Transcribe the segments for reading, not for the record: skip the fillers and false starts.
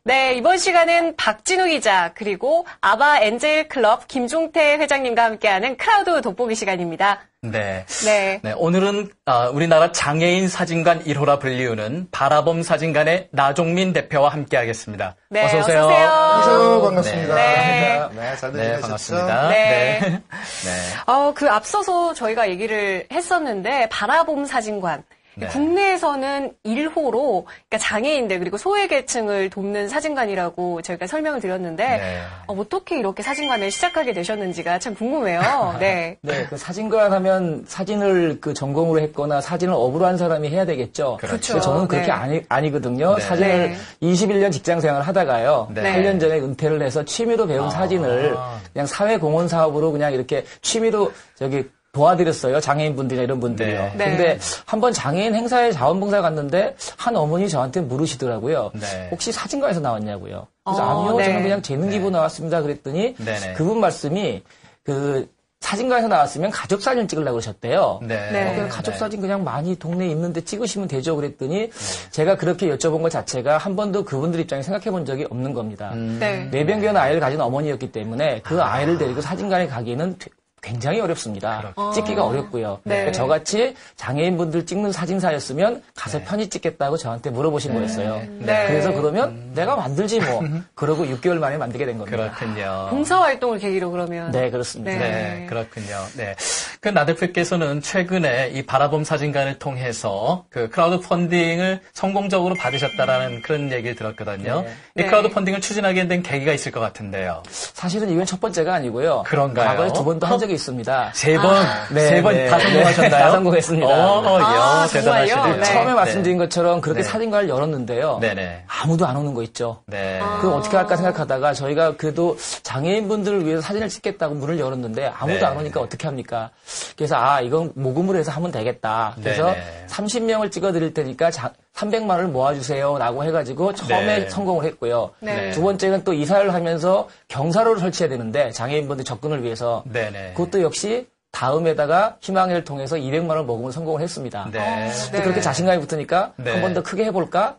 네, 이번 시간은 박진우 기자 그리고 아바 엔젤 클럽 김종태 회장님과 함께하는 크라우드 돋보기 시간입니다. 네. 오늘은 우리나라 장애인 사진관 1호라 불리우는 바라봄 사진관의 나종민 대표와 함께하겠습니다. 네, 어서 오세요. 안녕하세요. 반갑습니다. 네. 잘들 지내셨죠? 반갑습니다. 네. 그 앞서서 저희가 얘기를 했었는데 바라봄 사진관. 네. 국내에서는 1호로 그러니까 장애인들 그리고 소외계층을 돕는 사진관이라고 저희가 설명을 드렸는데 어떻게 이렇게 사진관을 시작하게 되셨는지가 참 궁금해요. 네. 네, 그 사진관 하면 사진을 그 전공으로 했거나 사진을 업으로 한 사람이 해야 되겠죠. 그렇죠. 근데 저는 그렇게 아니거든요. 네. 사진을 21년 직장 생활을 하다가요. 네. 8년 전에 은퇴를 해서 취미로 배운 사진을 그냥 사회공헌 사업으로 그냥 이렇게 취미로 도와드렸어요. 장애인분들이나 이런 분들이요. 네. 근데 한번 장애인 행사에 자원봉사 갔는데 한 어머니 저한테 물으시더라고요. 네. 혹시 사진관에서 나왔냐고요. 그래서 아니요. 네. 저는 그냥 재능기부 나왔습니다. 그랬더니 네네. 그분 말씀이 사진관에서 나왔으면 가족사진 찍으려고 그러셨대요. 그냥 가족사진 그냥 많이 동네에 있는데 찍으시면 되죠. 그랬더니 제가 그렇게 여쭤본 것 자체가 한 번도 그분들 입장에 생각해 본 적이 없는 겁니다. 뇌병변 아이를 가진 어머니였기 때문에 그 아이를 데리고 사진관에 가기에는 굉장히 어렵습니다. 찍기가 어렵고요. 그러니까 저같이 장애인분들 찍는 사진사였으면 가서 편히 찍겠다고 저한테 물어보신 거였어요. 그래서 그러면 내가 만들지 뭐. 그러고 6개월 만에 만들게 된 겁니다. 그렇군요. 봉사활동을 계기로 그러면. 네, 그렇습니다. 네, 그렇군요. 네. 나 대표께서는 최근에 이 바라봄 사진관을 통해서 그 크라우드 펀딩을 성공적으로 받으셨다라는 그런 얘기를 들었거든요. 이 크라우드 펀딩을 추진하게 된 계기가 있을 것 같은데요. 사실은 이건 첫 번째가 아니고요. 그런가요? 과거에 2번도 한 적이 있습니다. 3번? 세 번 다 성공하셨나요? 다 성공했습니다. 대단하시네요. 네. 처음에 말씀드린 것처럼 그렇게 사진관을 열었는데요. 네네. 아무도 안 오는 거 있죠. 네. 그럼 어떻게 할까 생각하다가 저희가 그래도 장애인분들을 위해서 사진을 찍겠다고 문을 열었는데 아무도 안 오니까 어떻게 합니까? 그래서 이건 모금을 해서 하면 되겠다. 그래서 30명을 찍어드릴 테니까 300만 원을 모아주세요. 라고 해가지고 처음에 성공을 했고요. 두 번째는 또 이사를 하면서 경사로를 설치해야 되는데 장애인분들 접근을 위해서 그것도 역시 다음에다가 희망회를 통해서 200만 원 모금을 성공을 했습니다. 그렇게 자신감이 붙으니까 한 번 더 크게 해볼까?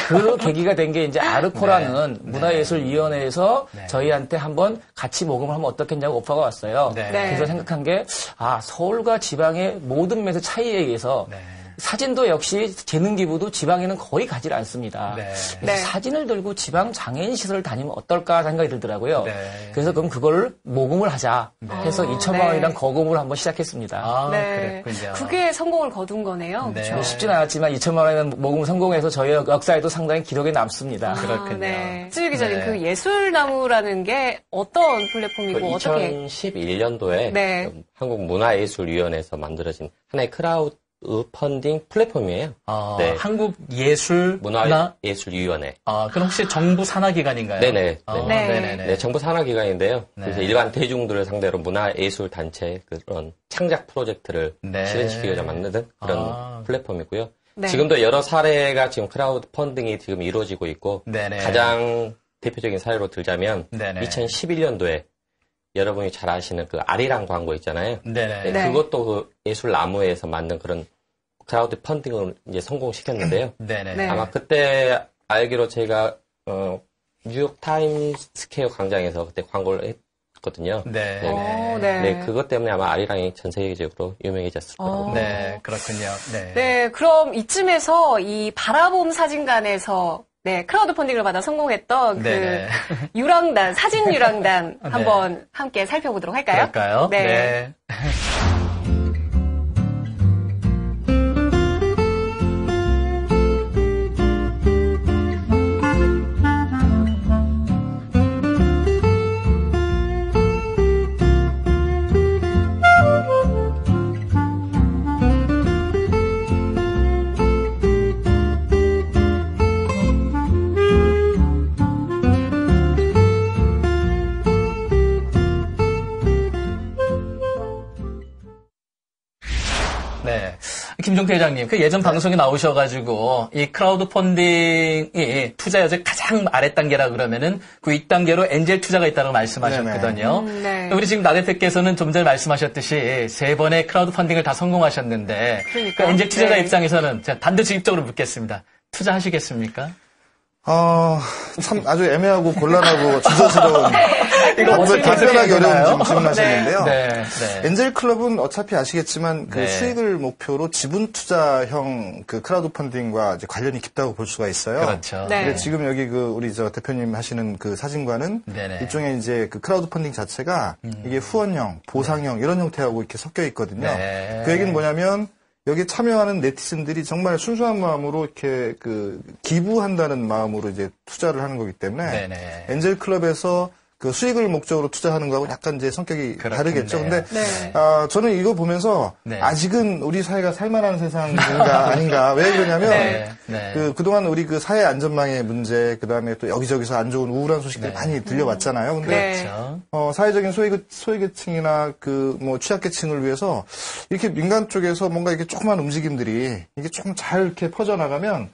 그 계기가 된 게 이제 아르코라는 문화예술위원회에서 저희한테 한번 같이 모금을 하면 어떻겠냐고 오퍼가 왔어요. 그래서 생각한 게 서울과 지방의 모든 면에서 차이에 의해서 사진도 역시 재능기부도 지방에는 거의 가지 않습니다. 그래서 사진을 들고 지방 장애인 시설을 다니면 어떨까 생각이 들더라고요. 그래서 그럼 그걸 모금을 하자 해서 2천만 원이랑 거금을 한번 시작했습니다. 그랬군요. 그게 성공을 거둔 거네요. 그렇죠? 쉽진 않았지만 2천만 원이면 모금을 성공해서 저희 역사에도 상당히 기록에 남습니다. 그렇군요. 수유 기자님, 그 예술나무라는 게 어떤 플랫폼이고 어떻게? 2011년도에 한국문화예술위원회에서 만들어진 하나의 크라우드 펀딩 플랫폼이에요. 한국예술문화예술위원회. 그럼 혹시 정부 산하기관인가요? 네네. 네네. 정부 산하기관인데요. 그래서 일반 대중들을 상대로 문화예술 단체 그런 창작 프로젝트를 실현시키고자 만드는 그런 플랫폼이고요. 지금도 여러 사례가 지금 크라우드 펀딩이 지금 이루어지고 있고 가장 대표적인 사례로 들자면 2011년도에 여러분이 잘 아시는 그 아리랑 광고 있잖아요. 그것도 그 예술나무에서 만든 그런 크라우드 펀딩을 이제 성공시켰는데요. 아마 그때 알기로 제가 뉴욕 타임스 스퀘어 광장에서 그때 광고를 했거든요. 그것 때문에 아마 아리랑이 전 세계적으로 유명해졌을 거라고. 그렇군요. 그럼 이쯤에서 이 바라봄 사진관에서 크라우드 펀딩을 받아 성공했던 그 유랑단, 사진 유랑단 한번 함께 살펴보도록 할까요? 그럴까요? 김종태 회장님, 그 예전 방송에 나오셔가지고, 이 크라우드 펀딩이 투자 여제 가장 아랫단계라 그러면은 그 윗단계로 엔젤 투자가 있다고 말씀하셨거든요. 우리 지금 나 대표께서는 좀 전에 말씀하셨듯이 3번의 크라우드 펀딩을 다 성공하셨는데, 그 엔젤 투자자 입장에서는 제가 단도직입적으로 묻겠습니다. 투자하시겠습니까? 참 아주 애매하고 곤란하고 주저스러운 답변하기 어려운 질문하셨는데요. 네. 엔젤 클럽은 어차피 아시겠지만 그 수익을 목표로 지분 투자형 그 크라우드 펀딩과 이제 관련이 깊다고 볼 수가 있어요. 그렇죠. 근데 지금 여기 그 우리 대표님 하시는 그 사진과는 일종의 이제 그 크라우드 펀딩 자체가 이게 후원형, 보상형 이런 형태하고 이렇게 섞여 있거든요. 그 얘기는 뭐냐면 여기 참여하는 네티즌들이 정말 순수한 마음으로 이렇게 그 기부한다는 마음으로 이제 투자를 하는 거기 때문에 엔젤 클럽에서 그 수익을 목적으로 투자하는 거하고 약간 이제 성격이 다르겠죠. 근데 저는 이거 보면서 아직은 우리 사회가 살만한 세상인가 아닌가. 왜 그러냐면 그동안 우리 그 사회 안전망의 문제, 그다음에 또 여기저기서 안 좋은 우울한 소식들이 많이 들려왔잖아요. 근데 사회적인 소외계층이나 그 뭐 취약계층을 위해서 이렇게 민간 쪽에서 뭔가 이렇게 조그만 움직임들이 이게 좀 잘 이렇게 퍼져나가면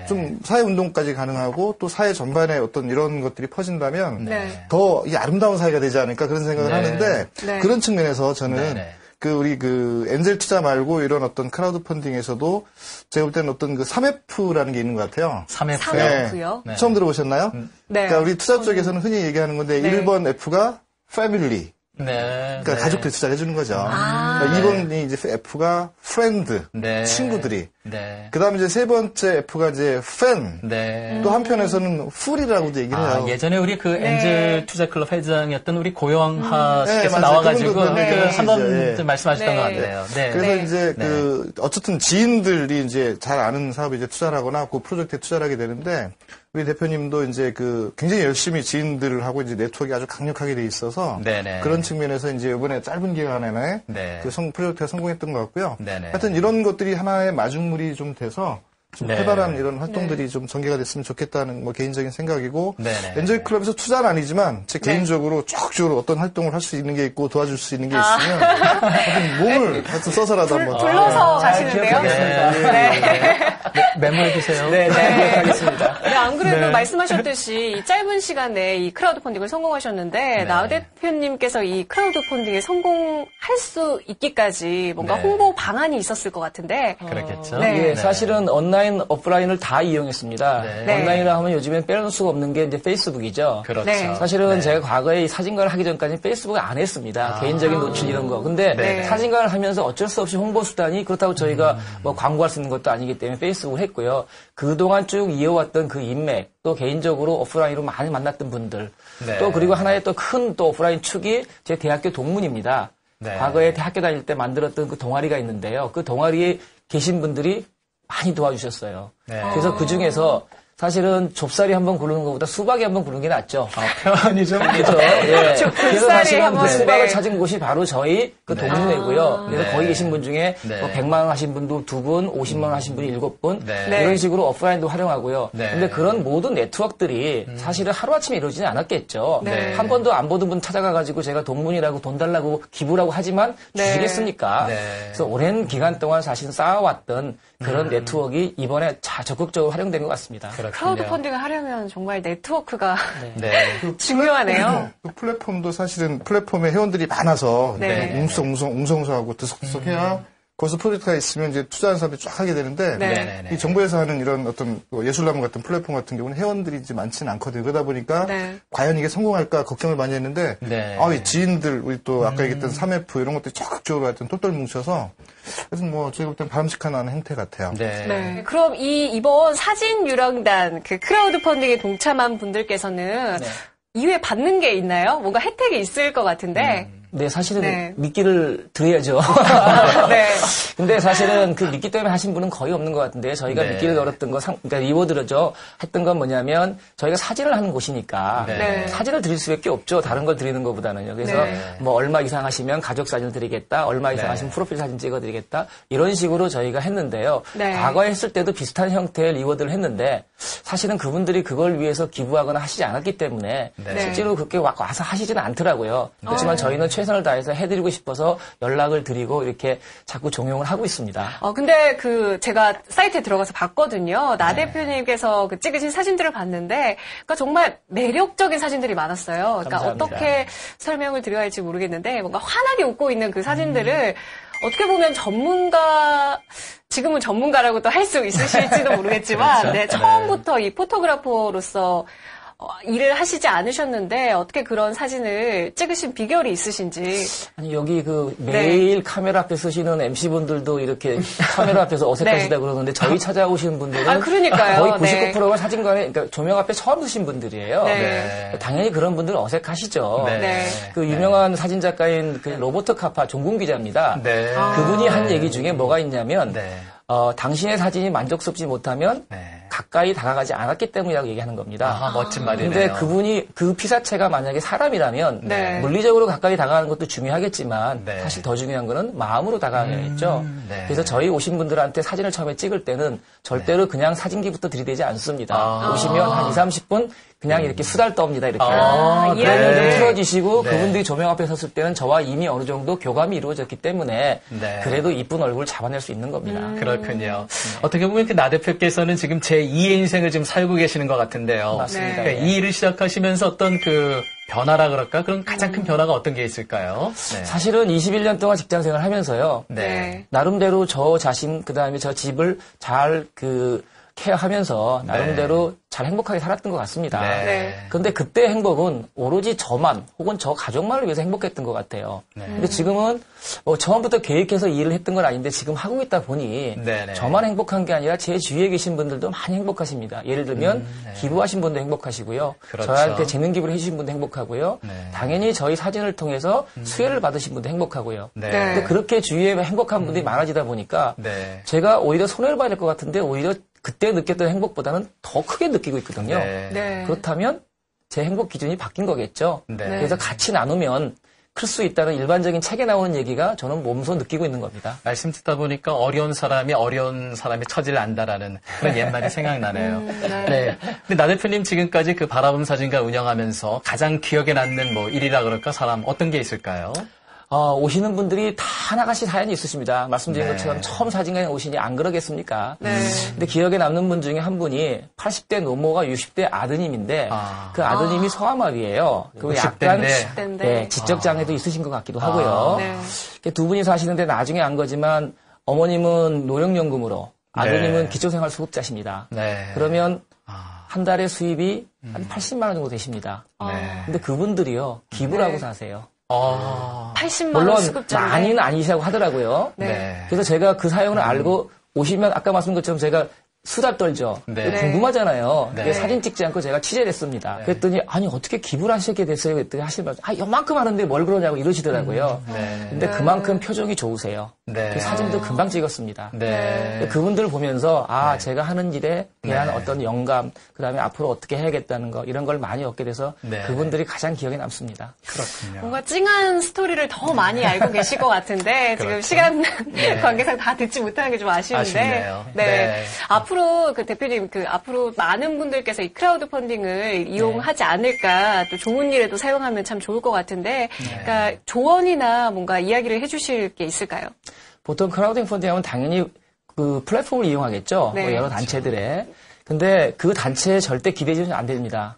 좀 사회운동까지 가능하고 또 사회 전반에 어떤 이런 것들이 퍼진다면 더 이 아름다운 사회가 되지 않을까 그런 생각을 하는데 그런 측면에서 저는 그 우리 그 엔젤 투자 말고 이런 어떤 크라우드 펀딩에서도 제가 볼 때는 어떤 그 3F라는 게 있는 것 같아요. 3F요? 처음 들어보셨나요? 그러니까 우리 투자 쪽에서는 흔히 얘기하는 건데 1번 F가 패밀리. 그러니까 가족들 투자를 해주는 거죠. 그러니까 2번이 이제 F가 프렌드, 친구들이. 그 다음에 이제 세 번째 F가 이제 팬. 또 한편에서는 풀이라고도 얘기를 해요. 예전에 우리 그 엔젤 투자 클럽 회장이었던 우리 고영하 씨께서 나와가지고 한번 말씀하셨던 것 같아요. 그래서 이제 그 어쨌든 지인들이 이제 잘 아는 사업에 이제 투자를 하거나 그 프로젝트에 투자를 하게 되는데 우리 대표님도 이제 그 굉장히 열심히 지인들하고 이제 네트워크가 아주 강력하게 돼 있어서 그런 측면에서 이제 이번에 짧은 기간 안에 그 프로젝트가 성공했던 것 같고요. 하여튼 이런 것들이 하나의 마중물이 좀 돼서 좀 활발한 이런 활동들이 좀 전개가 됐으면 좋겠다는 뭐 개인적인 생각이고 엔젤 클럽에서 투자는 아니지만 제 개인적으로 적극적으로 어떤 활동을 할 수 있는 게 있고 도와줄 수 있는 게 있으면 몸을 하여튼 써서라도 한번 불러서 가시는데요. 메모해 주세요. 기억하겠습니다. 안 그래도 말씀하셨듯이 이 짧은 시간에 이 크라우드 펀딩을 성공하셨는데 나 대표님께서 이 크라우드 펀딩에 성공할 수 있기까지 뭔가 홍보 방안이 있었을 것 같은데 그렇겠죠. 사실은 온라인, 오프라인을 다 이용했습니다. 온라인이라 하면 요즘엔 빼놓을 수가 없는 게 이제 페이스북이죠. 그렇죠. 사실은 제가 과거에 이 사진관을 하기 전까지 페이스북을 안 했습니다. 개인적인 노출 이런 거. 근데 사진관을 하면서 어쩔 수 없이 홍보 수단이 그렇다고 저희가 뭐 광고할 수 있는 것도 아니기 때문에 페이스북을 했고요. 그동안 쭉 이어왔던 그 인맥, 또 개인적으로 오프라인으로 많이 만났던 분들, 또 그리고 하나의 또 큰 또 오프라인 축이 제 대학교 동문입니다. 과거에 대학교 다닐 때 만들었던 그 동아리가 있는데요. 그 동아리에 계신 분들이 많이 도와주셨어요. 그래서 그 중에서 사실은 좁쌀이 한번 굴르는 것보다 수박이 한번 굴르는 게 낫죠. 표현이 좀 그렇죠. 그래서 사실은 그 수박을 찾은 곳이 바로 저희 그 동문회고요. 그래서 거기 계신 분 중에 뭐 100만 원 하신 분도 2분, 50만 원 하신 분이 7분 이런 식으로 오프라인도 활용하고요. 근데 그런 모든 네트워크들이 사실은 하루아침에 이루어지지 않았겠죠. 한 번도 안 보던 분 찾아가가지고 제가 동문이라고 돈 달라고 기부라고 하지만 주시겠습니까? 그래서 오랜 기간 동안 사실 쌓아왔던 그런 네트워크가 이번에 적극적으로 활용된 것 같습니다. 크라우드 펀딩을 하려면 정말 네트워크가 중요하네요. 그 플랫폼도 사실은 플랫폼에 회원들이 많아서 웅성웅성하고 들썩들썩해야 거기서 프로젝트가 있으면 이제 투자하는 사람들이 쫙 하게 되는데 이 정부에서 하는 이런 어떤 예술나무 같은 플랫폼 같은 경우는 회원들이 이제 많지는 않거든요. 그러다 보니까 과연 이게 성공할까 걱정을 많이 했는데 이 지인들 우리 또 아까 얘기했던 3F 이런 것들이 적극적으로 하여튼 똘똘 뭉쳐서 그래서 뭐 제가 볼 땐 바람직한 행태 같아요. 그럼 이번 사진 유령단 그 크라우드 펀딩에 동참한 분들께서는 이후에 받는 게 있나요? 뭔가 혜택이 있을 것 같은데. 사실은 미끼를 드려야죠. 근데 사실은 그 미끼 때문에 하신 분은 거의 없는 것 같은데 저희가 미끼를 걸었던 거, 그러니까 리워드죠. 했던 건 뭐냐면 저희가 사진을 하는 곳이니까 사진을 드릴 수밖에 없죠. 다른 걸 드리는 것보다는요. 그래서 뭐 얼마 이상 하시면 가족 사진을 드리겠다, 얼마 이상 하시면 프로필 사진 찍어드리겠다 이런 식으로 저희가 했는데요. 과거에 했을 때도 비슷한 형태의 리워드를 했는데 사실은 그분들이 그걸 위해서 기부하거나 하시지 않았기 때문에 실제로 그렇게 와서 하시지는 않더라고요. 그렇지만 저희는 최선을 다해서 해드리고 싶어서 연락을 드리고 이렇게 자꾸 종용을 하고 있습니다. 근데 제가 사이트에 들어가서 봤거든요. 나 대표님께서 그 찍으신 사진들을 봤는데, 그러니까 정말 매력적인 사진들이 많았어요. 그러니까 감사합니다. 어떻게 설명을 드려야 할지 모르겠는데, 뭔가 환하게 웃고 있는 그 사진들을 어떻게 보면 지금은 전문가라고 또 할 수 있으실지도 모르겠지만, 그렇죠? 네, 처음부터 이 포토그래퍼로서 일을 하시지 않으셨는데 어떻게 그런 사진을 찍으신 비결이 있으신지. 아니 여기 매일 네. 카메라 앞에 서시는 MC분들도 이렇게 카메라 앞에서 어색하시다 네. 그러는데 저희 찾아오시는 분들은 그러니까요. 거의 99%가 사진관에 그러니까 조명 앞에 처음 서신 분들이에요. 네. 당연히 그런 분들은 어색하시죠. 네. 그 유명한 사진 작가인 그 로버트 카파 종군 기자입니다. 네. 그분이 한 얘기 중에 뭐가 있냐면 당신의 사진이 만족스럽지 못하면 가까이 다가가지 않았기 때문이라고 얘기하는 겁니다. 멋진 말이네요. 근데 그분이 그 피사체가 만약에 사람이라면 물리적으로 가까이 다가가는 것도 중요하겠지만 사실 더 중요한 거는 마음으로 다가가야겠죠. 그래서 저희 오신 분들한테 사진을 처음에 찍을 때는 절대로 그냥 사진기부터 들이대지 않습니다. 오시면 한 20-30분 그냥 이렇게 수달 떠옵니다. 이렇게. 이야기를 틀어주시고 그분들이 조명 앞에 섰을 때는 저와 이미 어느 정도 교감이 이루어졌기 때문에 그래도 이쁜 얼굴을 잡아낼 수 있는 겁니다. 그렇군요. 어떻게 보면 그 나 대표께서는 지금 제2의 인생을 지금 살고 계시는 것 같은데요. 맞습니다. 그러니까 이 일을 시작하시면서 어떤 그 변화라 그럴까? 그런 가장 큰 변화가 어떤 게 있을까요? 사실은 21년 동안 직장 생활을 하면서요. 나름대로 저 자신, 그 다음에 저 집을 잘 케어하면서 나름대로 잘 행복하게 살았던 것 같습니다. 그런데 그때 행복은 오로지 저만 혹은 저 가족만을 위해서 행복했던 것 같아요. 근데 지금은 처음부터 계획해서 일을 했던 건 아닌데 지금 하고 있다 보니 저만 행복한 게 아니라 제 주위에 계신 분들도 많이 행복하십니다. 예를 들면 기부하신 분도 행복하시고요. 그렇죠. 저한테 재능 기부를 해주신 분도 행복하고요. 당연히 저희 사진을 통해서 수혜를 받으신 분도 행복하고요. 근데 그렇게 주위에 행복한 분들이 많아지다 보니까 제가 오히려 손해를 봐야 될 것 같은데 오히려 그때 느꼈던 행복보다는 더 크게 느끼고 있거든요. 그렇다면 제 행복 기준이 바뀐 거겠죠. 그래서 같이 나누면 클 수 있다는 일반적인 책에 나오는 얘기가 저는 몸소 느끼고 있는 겁니다. 말씀 듣다 보니까 어려운 사람의 처지를 안다라는 그런 옛말이 생각나네요. 근데 나 대표님 지금까지 그 바라봄 사진가 운영하면서 가장 기억에 남는 일이라 그럴까 사람 어떤 게 있을까요? 오시는 분들이 다 하나같이 사연이 있으십니다. 말씀드린 것처럼 처음 사진관에 오시니 안 그러겠습니까? 근데 기억에 남는 분 중에 한 분이 80대 노모가 60대 아드님인데 그 아드님이 소아마비예요. 그리고 약간 지적장애도 있으신 것 같기도 하고요. 두 분이 사시는데 나중에 안 거지만 어머님은 노령연금으로 아드님은 기초생활수급자십니다. 그러면 한 달에 수입이 한 80만 원 정도 되십니다. 근데 그분들이요 기부를 하고 사세요. 80만 원 물론 수급자인데. 많이는 아니시라고 하더라고요. 그래서 제가 그 사연을 알고 오시면 아까 말씀드린 것처럼 제가 수다 떨죠. 궁금하잖아요. 사진 찍지 않고 제가 취재를 했습니다. 그랬더니 아니 어떻게 기부를 하시게 됐어요? 그랬더니 하실 말 요만큼 하는데 뭘 그러냐고 이러시더라고요. 근데 그만큼 표정이 좋으세요. 그 사진도 금방 찍었습니다. 그분들을 보면서 제가 하는 일에 대한 어떤 영감, 그다음에 앞으로 어떻게 해야겠다는 거 이런 걸 많이 얻게 돼서 그분들이 가장 기억에 남습니다. 그렇군요. 뭔가 찡한 스토리를 더 많이 알고 계실 것 같은데 지금 시간 관계상 다 듣지 못하는 게 좀 아쉬운데. 앞으로 그 대표님 앞으로 많은 분들께서 이 크라우드 펀딩을 이용하지 않을까 또 좋은 일에도 사용하면 참 좋을 것 같은데 그러니까 조언이나 뭔가 이야기를 해주실 게 있을까요? 보통 크라우드 펀딩 하면 당연히 그 플랫폼을 이용하겠죠. 여러 단체들에. 근데 그 단체에 절대 기대지는 안 됩니다.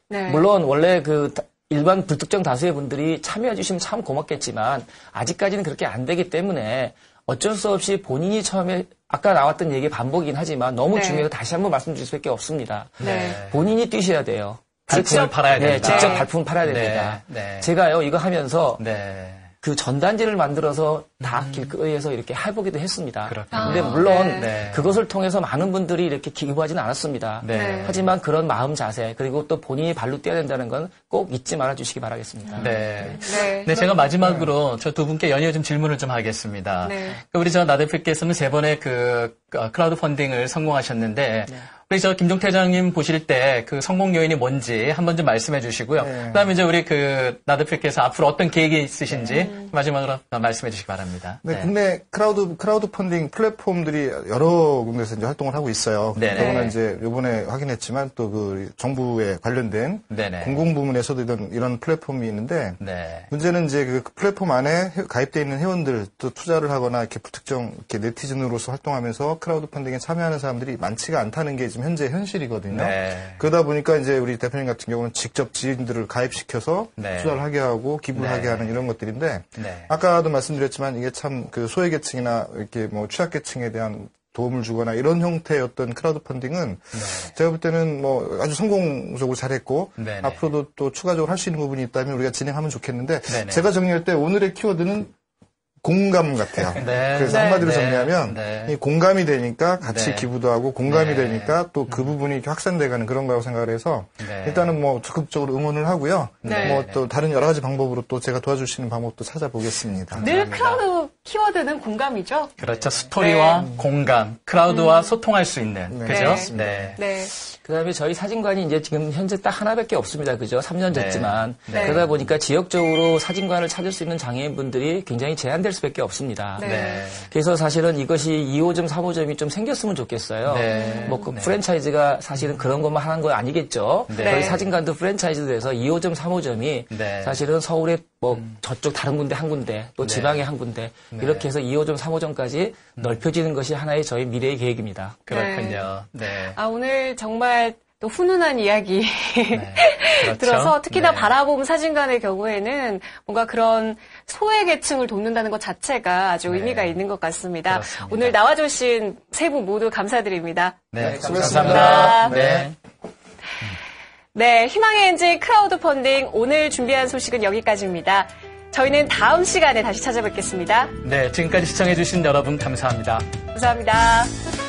물론 원래 그 일반 불특정 다수의 분들이 참여해 주시면 참 고맙겠지만 아직까지는 그렇게 안 되기 때문에 어쩔 수 없이 본인이 처음에 아까 나왔던 얘기 반복이긴 하지만 너무 중요해서 다시 한번 말씀드릴 수밖에 없습니다. 본인이 뛰셔야 돼요. 발품을 팔아야 된다. 직접 발품을 팔아야 됩니다. 제가요 이거 하면서 그 전단지를 만들어서 다 길거리에서 이렇게 해보기도 했습니다. 그런데 물론 그것을 통해서 많은 분들이 이렇게 기부하지는 않았습니다. 하지만 그런 마음 자세 그리고 또 본인이 발로 뛰어야 된다는 건 꼭 잊지 말아주시기 바라겠습니다. 제가 마지막으로 저 두 분께 연이어 좀 질문을 좀 하겠습니다. 우리 나 대표께서는 세 번의 그 크라우드 펀딩을 성공하셨는데 우리 김종태 회장님 보실 때 그 성공 요인이 뭔지 한번 좀 말씀해 주시고요. 그다음에 이제 우리 나 대표께서 앞으로 어떤 계획이 있으신지 마지막으로 말씀해 주시기 바랍니다. 국내 크라우드 펀딩 플랫폼들이 여러 군데서 이제 활동을 하고 있어요. 그러나 이제 이번에 확인했지만 또 그 정부에 관련된 공공부문에서도 이런 플랫폼이 있는데 문제는 이제 그 플랫폼 안에 가입되어 있는 회원들 또 투자를 하거나 이렇게 불특정 이렇게 네티즌으로서 활동하면서 크라우드 펀딩에 참여하는 사람들이 많지가 않다는 게 지금 현재 현실이거든요. 그러다 보니까 이제 우리 대표님 같은 경우는 직접 지인들을 가입시켜서 투자를 하게 하고 기부를 하게 하는 이런 것들인데 아까도 말씀드렸지만 이게 참 그 소외계층이나 이렇게 뭐 취약계층에 대한 도움을 주거나 이런 형태의 어떤 크라우드 펀딩은 제가 볼 때는 뭐 아주 성공적으로 잘했고 앞으로도 또 추가적으로 할 수 있는 부분이 있다면 우리가 진행하면 좋겠는데 제가 정리할 때 오늘의 키워드는 공감 같아요. 그래서 한마디로 정리하면 이 공감이 되니까 같이 기부도 하고 공감이 되니까 또 그 부분이 확산돼가는 그런 거라고 생각을 해서 일단은 뭐 적극적으로 응원을 하고요. 뭐 또 다른 여러 가지 방법으로 또 제가 도와줄 수 있는 방법도 찾아보겠습니다. 늘 크라우드 키워드는 공감이죠. 그렇죠. 스토리와 공감, 크라우드와 소통할 수 있는 그죠? 그다음에 저희 사진관이 이제 지금 현재 딱 하나밖에 없습니다. 그죠? 3년 됐지만 그러다 보니까 지역적으로 사진관을 찾을 수 있는 장애인분들이 굉장히 제한될 수밖에 없습니다. 그래서 사실은 이것이 2호점, 3호점이 좀 생겼으면 좋겠어요. 뭐 그 프랜차이즈가 사실은 그런 것만 하는 건 아니겠죠. 저희 사진관도 프랜차이즈 돼서 2호점, 3호점이 사실은 서울에 뭐 저쪽 다른 군데 한 군데 또 지방에 한 군데 이렇게 해서 2호점, 3호점까지 넓혀지는 것이 하나의 저희 미래의 계획입니다. 그렇군요. 아, 오늘 정말 또 훈훈한 이야기 그렇죠? 들어서 특히나 바라봄 사진관의 경우에는 뭔가 그런 소외계층을 돕는다는 것 자체가 아주 의미가 있는 것 같습니다. 그렇습니다. 오늘 나와주신 세 분 모두 감사드립니다. 수고하셨습니다. 네, 희망의 엔진 크라우드 펀딩 오늘 준비한 소식은 여기까지입니다. 저희는 다음 시간에 다시 찾아뵙겠습니다. 네, 지금까지 시청해주신 여러분 감사합니다. 감사합니다.